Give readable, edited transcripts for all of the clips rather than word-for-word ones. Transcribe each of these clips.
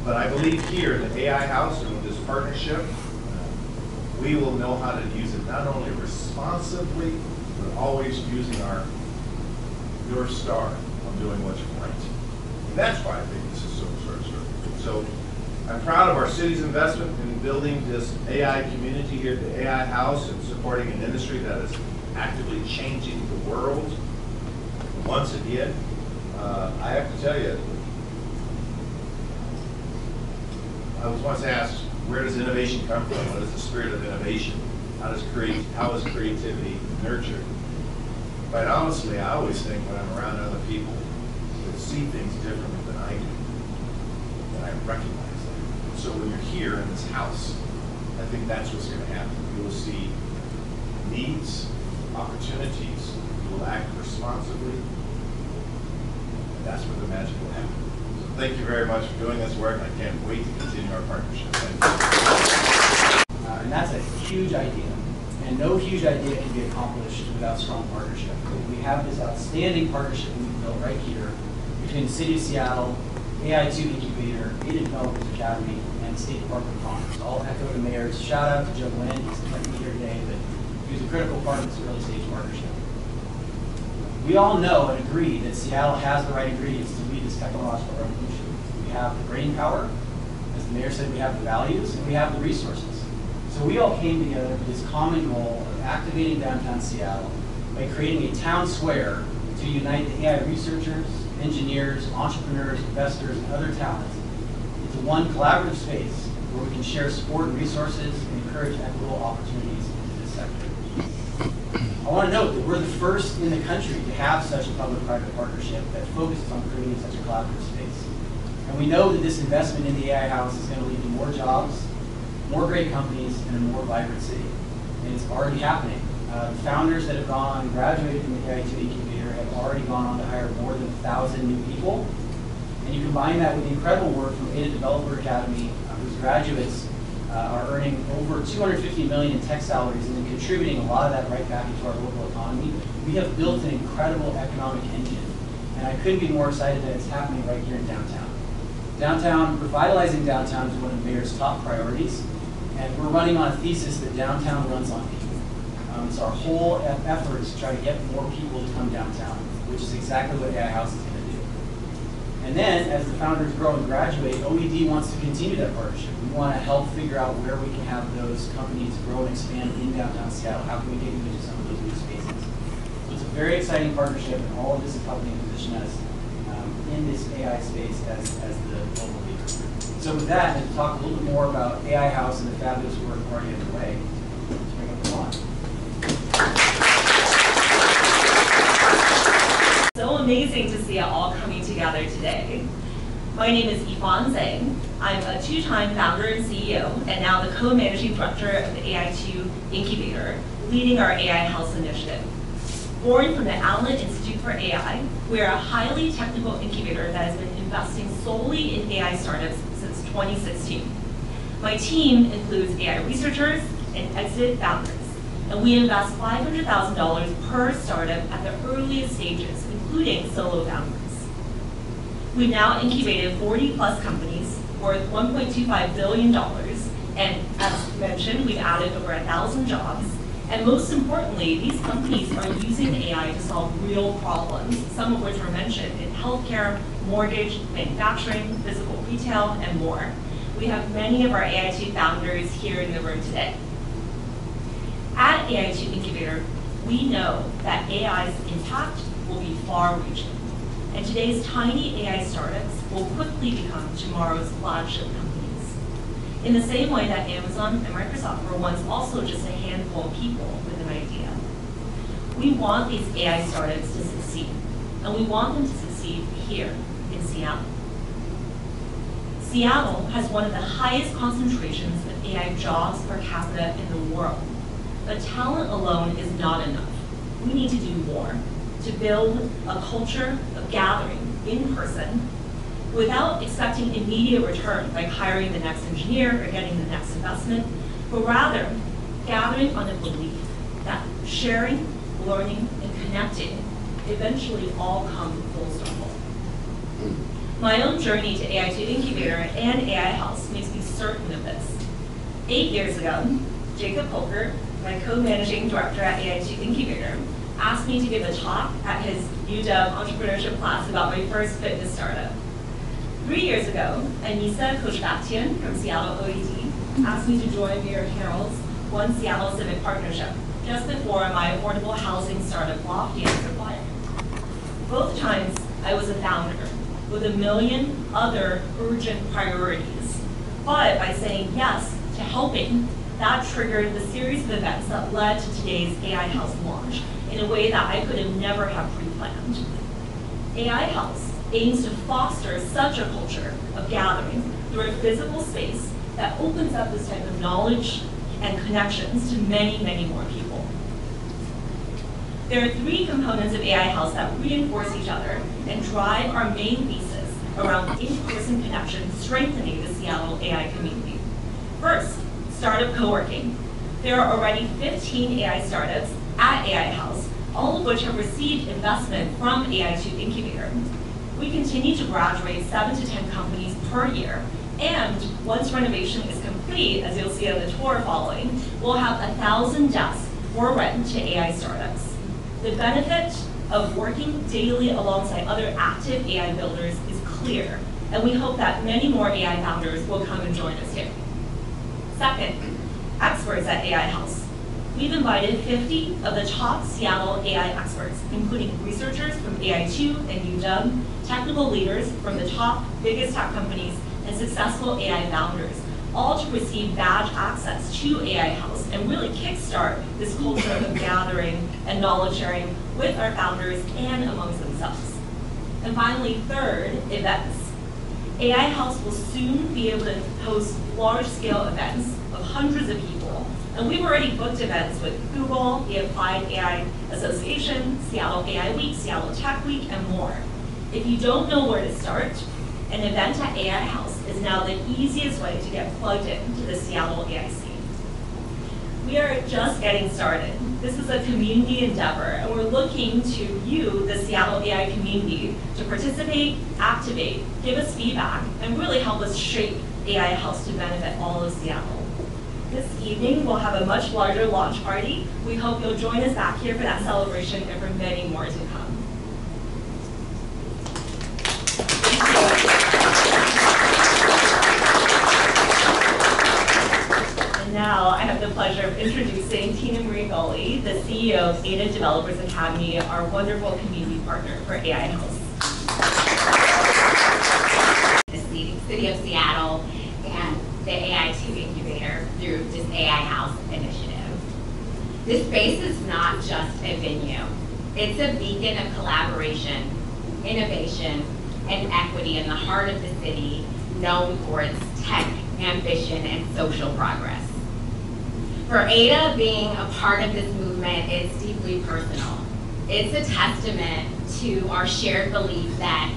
But I believe here in the AI House and with this partnership, we will know how to use it not only responsibly, but always using our North Star of doing what's right. And that's why I think this is so extraordinary. So I'm proud of our city's investment in building this AI community here at the AI House and supporting an industry that is actively changing the world. Once again, I have to tell you, I was once asked, where does innovation come from? What is the spirit of innovation? How is creativity nurtured? Quite honestly, I always think when I'm around other people that see things differently than I do, and I recognize that. So when you're here in this house, I think that's what's going to happen. You will see needs, opportunities, you will act responsibly, and that's where the magic will happen. So thank you very much for doing this work. I can't wait to continue our partnership. Thank you. And that's a huge idea. And no huge idea can be accomplished without strong partnership. We have this outstanding partnership we've built right here between the City of Seattle, AI2 Incubator, Data Developers Academy, and State Department of Commerce. All echo the mayor's shout out to Joe Nguyen. He's not here today, but he was a critical part of this early stage partnership. We all know and agree that Seattle has the right ingredients to lead this technological revolution. We have the brain power, as the mayor said, we have the values, and we have the resources. So we all came together with this common goal of activating downtown Seattle by creating a town square to unite the AI researchers, engineers, entrepreneurs, investors, and other talents into one collaborative space where we can share support and resources and encourage equitable opportunities into this sector. I want to note that we're the first in the country to have such a public-private partnership that focuses on creating such a collaborative space. And we know that this investment in the AI House is going to lead to more jobs, more great companies, and a more vibrant city. And it's already happening. The founders that have gone on and graduated from the AI2 Incubator have already gone on to hire more than 1,000 new people. And you combine that with the incredible work from Data Developer Academy, whose graduates are earning over $250 million in tech salaries and then contributing a lot of that right back into our local economy. We have built an incredible economic engine. And I couldn't be more excited that it's happening right here in downtown. Revitalizing downtown is one of the mayor's top priorities. And we're running on a thesis that downtown runs on people. So our whole effort is to try to get more people to come downtown, which is exactly what AI House is going to do. And then, as the founders grow and graduate, OED wants to continue that partnership. We want to help figure out where we can have those companies grow and expand in downtown Seattle. How can we get you into some of those new spaces? So it's a very exciting partnership, and all of this is helping position us in this AI space as the global leader. So with that, and to talk a little bit more about AI House and the fabulous work already underway, let's bring up the line. So amazing to see it all coming together today. My name is Yifan Zhang. I'm a two-time founder and CEO, and now the co-managing director of the AI2 Incubator, leading our AI House initiative. Born from the Allen Institute for AI, we are a highly technical incubator that has been investing solely in AI startups since 2016. My team includes AI researchers and exit founders, and we invest $500,000 per startup at the earliest stages, including solo founders. We've now incubated 40+ companies worth $1.25 billion, and as mentioned, we've added over 1,000 jobs. And most importantly, these companies are using AI to solve real problems, some of which were mentioned in healthcare, mortgage, manufacturing, physical retail, and more. We have many of our AI2 founders here in the room today. At AI2 Incubator, we know that AI's impact will be far-reaching, and today's tiny AI startups will quickly become tomorrow's flagship companies. In the same way that Amazon and Microsoft were once also just a handful of people with an idea. We want these AI startups to succeed, and we want them to succeed here in Seattle. Seattle has one of the highest concentrations of AI jobs per capita in the world. But talent alone is not enough. We need to do more to build a culture of gathering in person without expecting immediate return, like hiring the next engineer or getting the next investment, but rather gathering on the belief that sharing, learning, and connecting eventually all come full circle. My own journey to AI2 Incubator and AI House makes me certain of this. 8 years ago, Jacob Polker, my co-managing director at AI2 Incubator, asked me to give a talk at his UW entrepreneurship class about my first fitness startup. 3 years ago, Anissa Koshbatian from Seattle OED asked me to join Mayor Carroll's One Seattle Civic Partnership just before my affordable housing startup Lofty and Supplier. Both times, I was a founder with a million other urgent priorities. But by saying yes to helping, that triggered the series of events that led to today's AI House launch in a way that I could have never have pre-planned. AI House aims to foster such a culture of gathering through a physical space that opens up this type of knowledge and connections to many, many more people. There are 3 components of AI House that reinforce each other and drive our main thesis around in-person connection strengthening the Seattle AI community. First, startup co-working. There are already 15 AI startups at AI House, all of which have received investment from AI2 Incubator. We continue to graduate 7 to 10 companies per year, and once renovation is complete, as you'll see on the tour following, we'll have 1,000 desks for rent to AI startups. The benefit of working daily alongside other active AI builders is clear, and we hope that many more AI founders will come and join us here. Second, experts at AI House. We've invited 50 of the top Seattle AI experts, including researchers from AI2 and UW, technical leaders from the top biggest tech companies, and successful AI founders, all to receive badge access to AI House and really kickstart this culture of gathering and knowledge sharing with our founders and amongst themselves. And finally, third, events. AI House will soon be able to host large-scale events of hundreds of people. And we've already booked events with Google, the Applied AI Association, Seattle AI Week, Seattle Tech Week, and more. If you don't know where to start, an event at AI House is now the easiest way to get plugged into the Seattle AI scene. We are just getting started. This is a community endeavor, and we're looking to you, the Seattle AI community, to participate, activate, give us feedback, and really help us shape AI House to benefit all of Seattle. This evening, we'll have a much larger launch party. We hope you'll join us back here for that celebration and for many more to come. And now I have the pleasure of introducing Tina Marie Gully, the CEO of Ada Developers Academy, our wonderful community partner for AI House. The City of Seattle and the AI2 Incubator through this AI House initiative. This space is not just a venue. It's a beacon of collaboration, innovation, and equity in the heart of the city, known for its tech, ambition, and social progress. For Ada, being a part of this movement is deeply personal. It's a testament to our shared belief that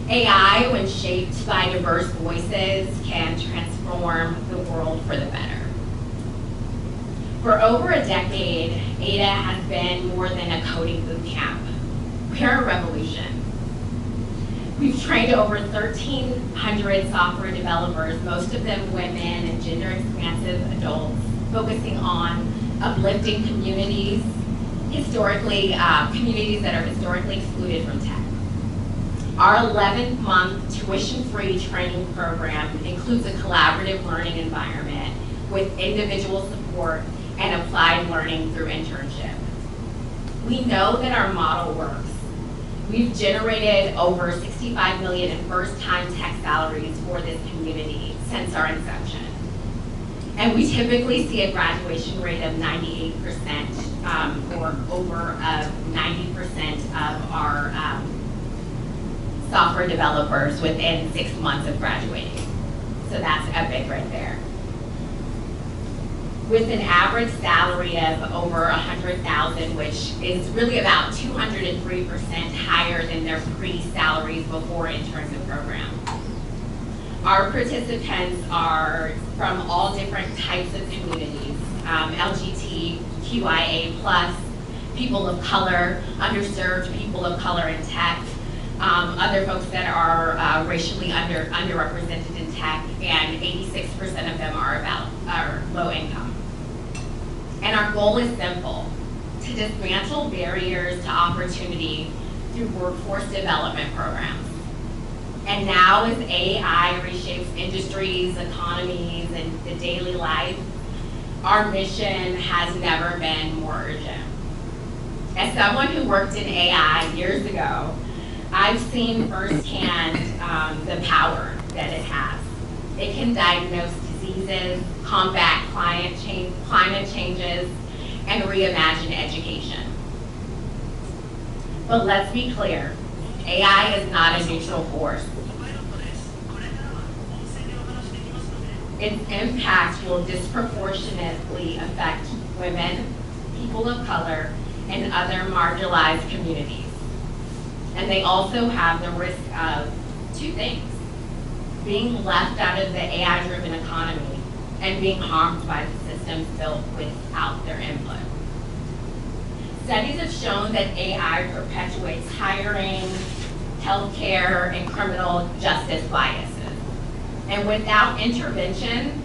AI, when shaped by diverse voices, can transform the world for the better. For over a decade, Ada has been more than a coding boot camp. We're a revolution. We've trained over 1,300 software developers, most of them women and gender-expansive adults, focusing on uplifting communities, communities that are historically excluded from tech. Our 11-month tuition-free training program includes a collaborative learning environment with individual support and applied learning through internship. We know that our model works. We've generated over $65 million in first-time tech salaries for this community since our inception. And we typically see a graduation rate of 98%, or over 90% of our software developers within 6 months of graduating. So that's epic right there. With an average salary of over $100,000, which is really about 203% higher than their pre-salaries before internship program. Our participants are from all different types of communities, LGBTQIA+, people of color, underserved people of color in tech, other folks that are racially underrepresented in tech, and 86% of them are low income. And our goal is simple: to dismantle barriers to opportunity through workforce development programs. And now, as AI reshapes industries, economies, and the daily life, our mission has never been more urgent. As someone who worked in AI years ago, I've seen firsthand the power that it has. It can diagnose diseases, combat climate changes, and reimagine education. But let's be clear, AI is not a neutral force. Its impact will disproportionately affect women, people of color, and other marginalized communities. And they also have the risk of two things: being left out of the AI-driven economy and being harmed by the systems built without their input. Studies have shown that AI perpetuates hiring, healthcare, and criminal justice biases. And without intervention,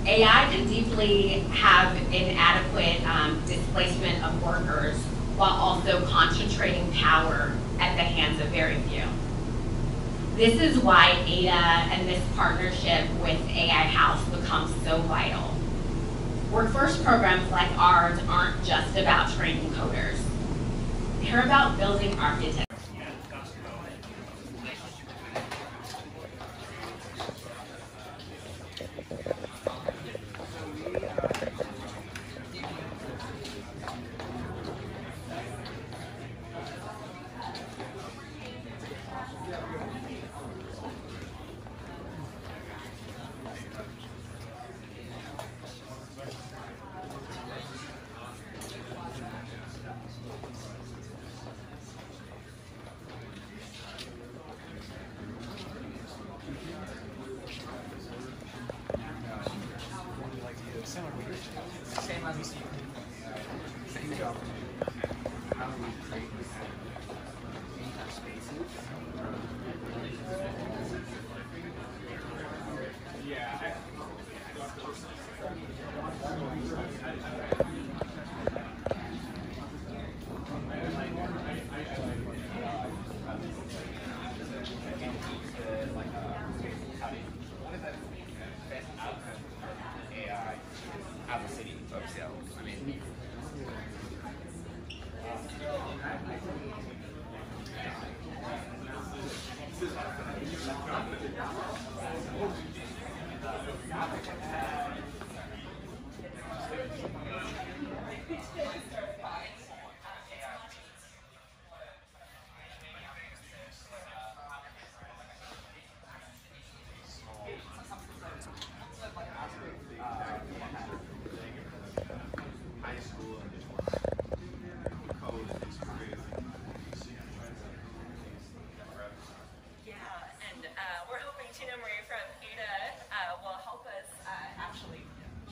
AI can deeply have inadequate displacement of workers while also concentrating power at the hands of very few. This is why ADA and this partnership with AI House becomes so vital. Workforce programs like ours aren't just about training coders. They're about building architecture.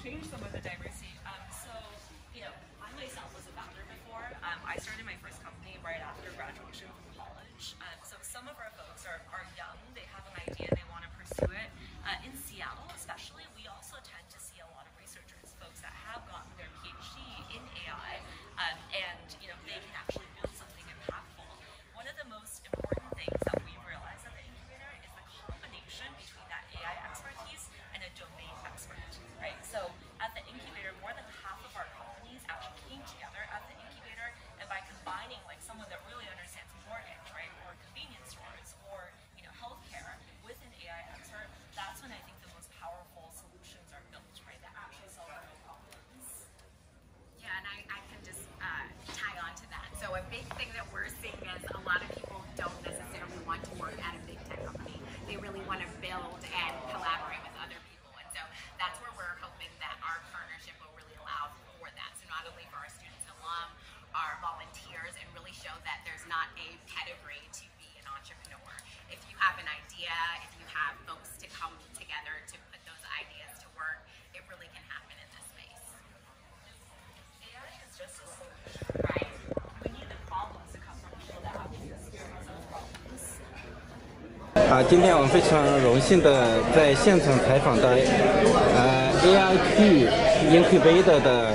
change some of the diversity. So, I myself was a founder before. I started my first company right after graduation from college. So some of our folks are young, they have an idea, they want to pursue it. In Seattle especially, we also tend to see a lot of researchers, folks that have gotten their PhD in AI, and they can actually build something impactful. One of the most important things that we realized at the incubator is the combination between that AI expertise and a domain expert, right? So at the incubator, more than half of our companies actually came together at the incubator, and by combining like someone that really understands mortgage, right, or convenience 今天我们非常荣幸的在现场采访到AIQ Incubator 的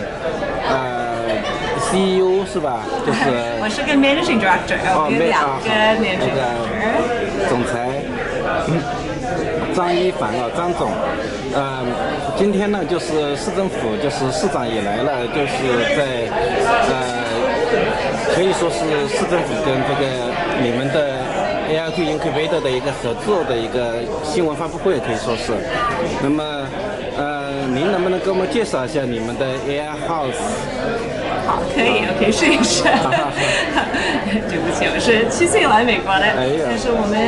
CEO 是吧？就是我是个 Managing Director， 我们两个 Managing Director。总裁张一凡张总。今天呢，就是市政府就是市长也来了，就是在可以说是市政府跟这个你们的 AIQ Incubator 的一个合作的一个新闻发布会，可以说是。那么您能不能给我们介绍一下你们的 AI House？ 好，可以，我可以试一试。对不起，我是7岁来美国的，但是我们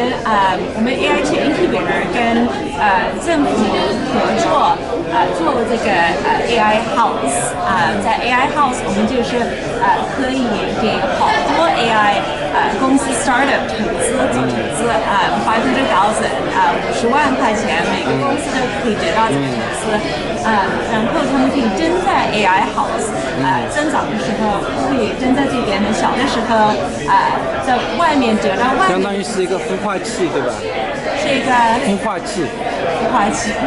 AIQ Incubator 跟政府合作做了这个AI House。在 AI House 我们就是可以给好多 AI 公司 startup 投资做投资，500,000 50万块钱，每个公司都可以得到这个投资。然后他们可以真在 AI House 增长的时候可以真在这边的，小的时候在外面得到外面，相当于是一个孵化器对吧？是一个孵化器。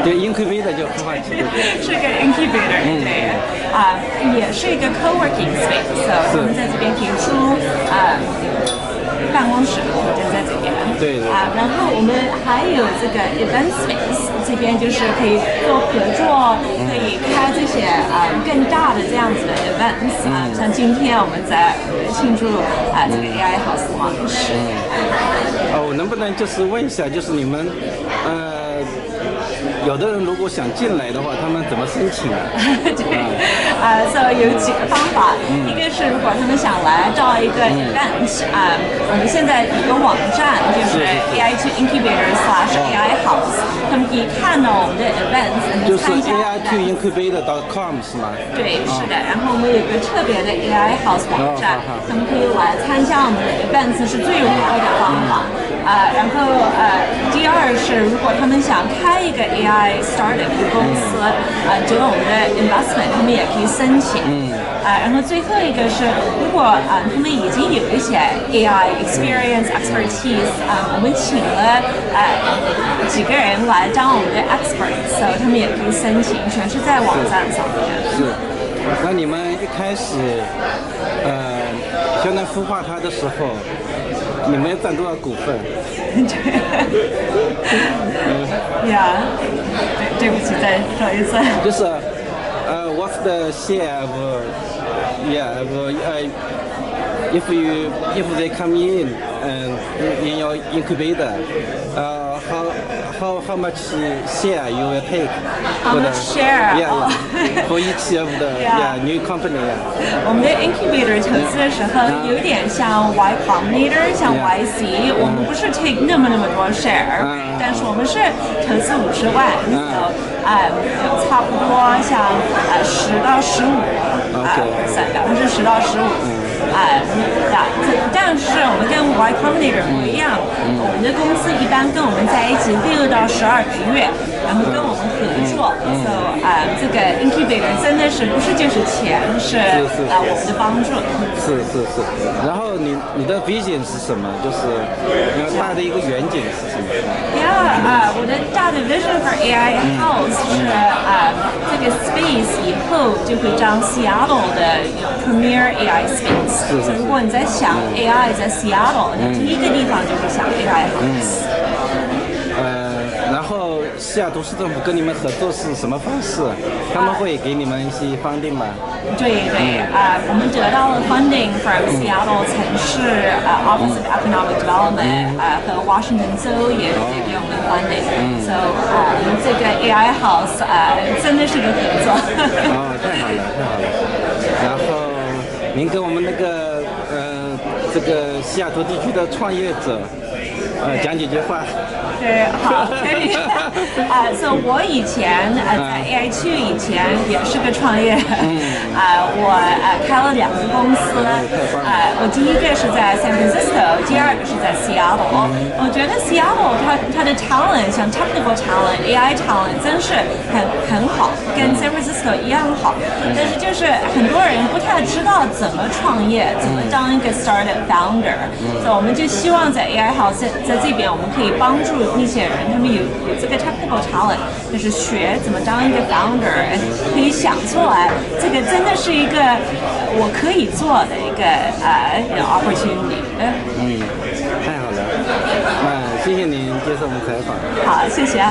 对 ，incubator 叫孵化器，对不对？是个 incubator， 对，也是一个 co-working space， 我们在这边提出办公室，我们就在这边。对。然后我们还有这个 event space， 这边就是可以做合作，可以开这些更大的这样子的 events，像今天我们在庆祝这个 AI House launch。我能不能就是问一下，就是你们有的人如果想进来的话，他们怎么申请啊？对，所以有几个方法。一个是如果他们想来到一个 event，我们现在一个网站就是 AIQ Incubator/AI House， 他们可以看到我们的 events， 就是 AIQ Incubator.com 是吗？对，是的。然后我们有个特别的 AI House 网站，他们可以来参加我们的 events， 是最有效的方法。然后第二是如果他们想开一个 AI startup 的公司，得我们的 investment， 他们也可以申请。然后最后一个是，如果他们已经有一些 AI experience expertise， 我们请了几个人来当我们的 experts， 所以他们也可以申请，全是在网站上面。是。那你们一开始相当孵化它的时候，你们要占多少股份？呀，对不起，再说一次。就是what's the share of if they come in in your incubator, how much share you will take? How much share? For each of the new company. 我们的 incubator 投资的时候有点像 Y Combinator， 像 YC， 我们不是 take 那么多 share， 但是我们是投资50万，差不多像10到15%，10%到15%。但是我们跟 Y Combinator 不一样，我们的公司一般跟我们在一起6到12个月，然后跟我们合作。这个 incubator 真的是不是就是钱，是我们的帮助。是。然后你的 vision 是什么？就是大的一个远景是什么？我的大的 vision for AI House 是这个 space 以后就会当 Seattle 的 premier AI space。如果你在想 AI 在 Seattle， 第一个地方就是想 AI House。然后西雅图市政府跟你们合作是什么方式？他们会给你们一些 funding 吗？对，我们得到了 funding from Seattle 城市Office of Economic Development， 和 Washington 州也给我们 funding， so 这个 AI House 真的是个合作。太好了。然后您跟我们那个这个西雅图地区的创业者讲几句话。对，好，可以。所以我以前在 AI 区以前也是个创业，我开了2个公司，我第一个是在 San Francisco， 第二个是在 Seattle。我觉得 Seattle 它的 talent， 像 technical talent、AI talent 真是很好，跟 San Francisco 一样好。但是就是很多人不太知道怎么创业，怎么当一个 startup founder。所以我们就希望在 AI House 在这边，我们可以帮助那些人，他们有这个 technical talent， 就是学怎么当一个 founder， 可以想出来，这个真的是一个我可以做的一个opportunity。太好了，那谢谢您接受我们采访。好，谢谢。